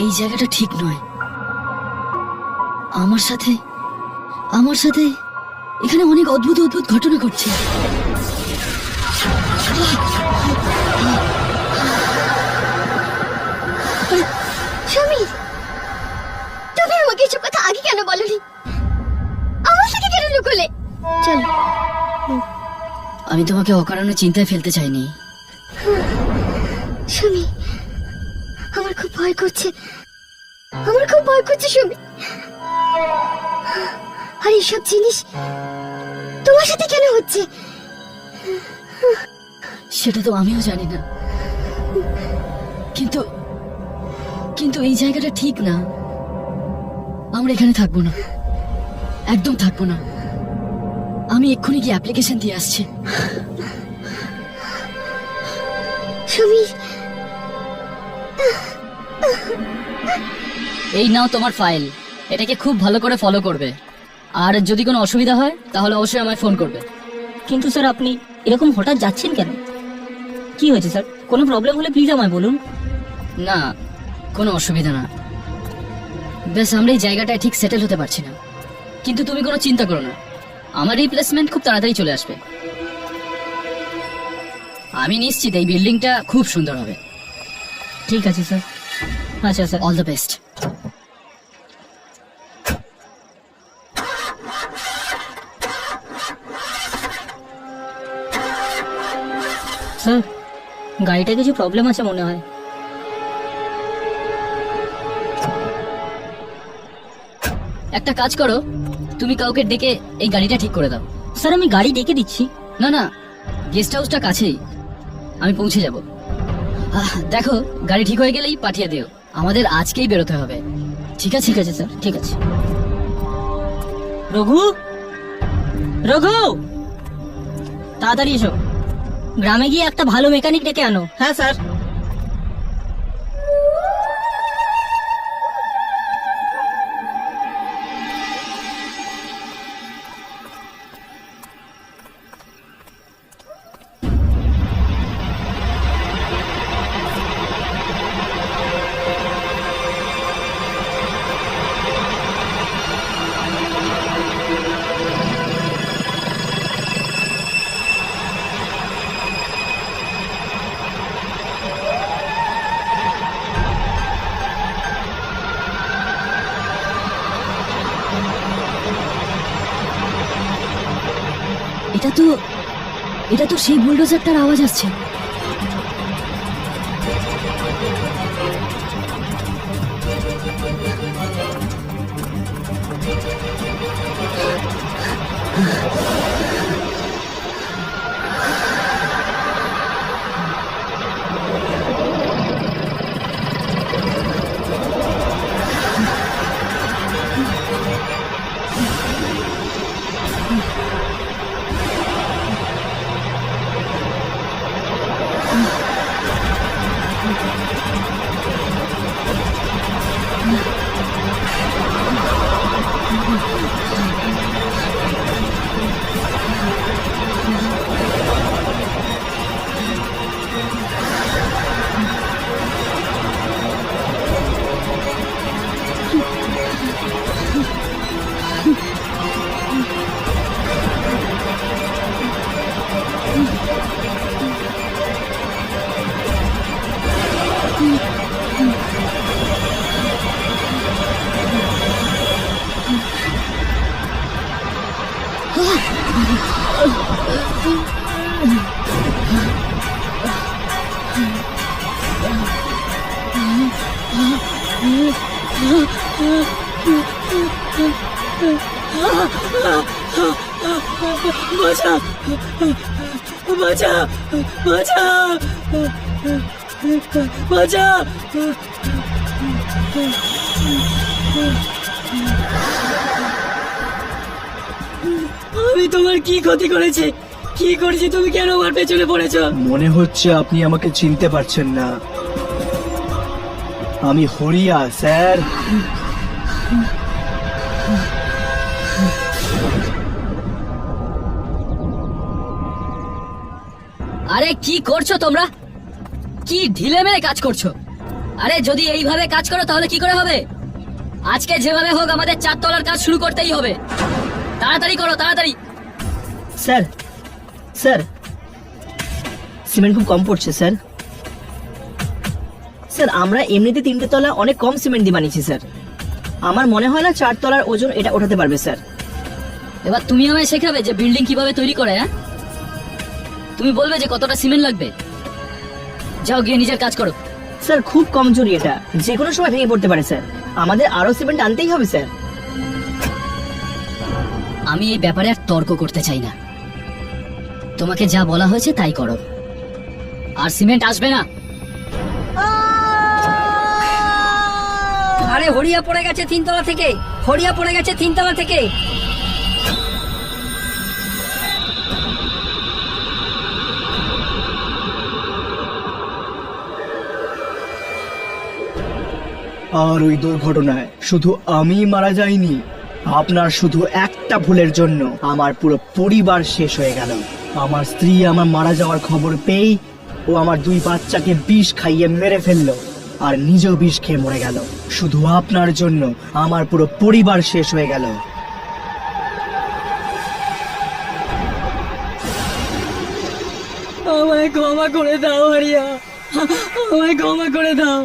এই জায়গাটা ঠিক নয়। আমার সাথে এখানে অনেক অদ্ভুত অদ্ভুত ঘটনা ঘটছে। সমীর, তুমি আমাকে এসব কথা আগে কেন বলনি? আমার থেকে কেন লুকোলে? চলো। আমি তোমাকে অকারণে চিন্তায় ফেলতে চাইনি। সমীর, আমার খুব ভয় করছে সমীর। আর এইসব জিনিস তোমার সাথে কেন হচ্ছে? সেটা তো আমিও জানি না, কিন্তু কিন্তু এই জায়গাটা ঠিক না। আমরা এখানে থাকবো না, একদম থাকবো না। আমি এক্ষুনি গিয়ে অ্যাপ্লিকেশন দিয়ে আসছি। সমীর, এই নাও তোমার ফাইল, এটাকে খুব ভালো করে ফলো করবে। আর যদি কোনো অসুবিধা হয় তাহলে অবশ্যই আমায় ফোন করবে। কিন্তু স্যার আপনি এরকম হঠাৎ যাচ্ছেন কেন? কি হয়েছে স্যার? কোনো প্রবলেম হলে প্লিজ আমায় বলুন। না, কোনো অসুবিধা না। বেশ, আমরা এই জায়গাটায় ঠিক সেটেল হতে পারছি না, কিন্তু তুমি কোনো চিন্তা করো না, আমার রিপ্লেসমেন্ট খুব তাড়াতাড়ি চলে আসবে। আমি নিশ্চিত এই বিল্ডিংটা খুব সুন্দর হবে। ঠিক আছে স্যার। আচ্ছা sir, all the best. Sir গাড়িটা কিছু প্রবলেম আছে মনে হয়। একটা কাজ করো, তুমি কাউকে ডেকে এই গাড়িটা ঠিক করে দাও। স্যার আমি গাড়ি ডেকে দিচ্ছি। না না, গেস্ট হাউসটা কাছেই, আমি পৌঁছে যাব। দেখো, গাড়ি ঠিক হয়ে গেলেই পাঠিয়ে দিও। আমাদের আজকেই বেরোতে হবে। ঠিক আছে? ঠিক আছে স্যার, ঠিক আছে। রঘু, রঘু, তাড়াতাড়ি এসো। গ্রামে গিয়ে একটা ভালো মেকানিক ডেকে আনো। হ্যাঁ স্যার। এটা তো সেই বুলডোজারটার আওয়াজ আসছে। বাঁচা, বাঁচা, বাঁচা, বাঁচা। আমি তোমার কি ক্ষতি করেছি? কি করেছি? তুমি কেন আমার পেছনে পড়েছ? মনে হচ্ছে আপনি আমাকে চিনতে পারছেন না। আমি হরিয়া স্যার। আরে কি করছো তোমরা? কি ঢিলে মেরে কাজ করছো? আরে যদি এইভাবে কাজ করো তাহলে কি করে হবে? আজকে যেভাবে হোক আমাদের 4 তলার কাজ শুরু করতেই হবে। তাড়াতাড়ি করো, তাড়াতাড়ি। স্যার স্যার সিমেন্ট খুব কম পড়ছে স্যার। স্যার আমরা এমনিতে 3টে তলা অনেক কম সিমেন্ট দিয়ে বানিয়েছি স্যার। আমার মনে হয় না 4 তলার ওজন এটা ওঠাতে পারবে স্যার। এবার তুমি আমায় শেখাবে যে বিল্ডিং কিভাবে তৈরি করে, হ্যাঁ? তুমি বলবে যে কতটা সিমেন্ট লাগবে। যাও গিয়ে নিজের কাজ করো। স্যার খুব কমজোরি, এটা যে কোনো সময় ভেঙে পড়তে পারে স্যার। আমাদের আরো সিমেন্ট আনতেই হবে স্যার। আমি এই ব্যাপারে আর তর্ক করতে চাই না। তোমাকে যা বলা হয়েছে তাই করো। আর সিমেন্ট আসবে না। আরে হরিয়া পড়ে গেছে 3 তলা থেকে, হরিয়া পড়ে গেছে 3 তলা থেকে। আর ওই দুর্ঘটনায় শুধু আমি মারা যাইনি, আপনার শুধু একটা ভুলের জন্য আমার পুরো পরিবার শেষ হয়ে গেল। আমার স্ত্রী আমার মারা যাওয়ার খবর পেয়েই ও আমার 2 বাচ্চাকে বিষ খাইয়ে মেরে ফেললো, আর নিজেও বিষ খেয়ে মরে গেল। শুধু আপনার জন্য আমার পুরো পরিবার শেষ হয়ে গেল। আমায় ক্ষমা করে দাও হরিয়া, আমায় ক্ষমা করে দাও।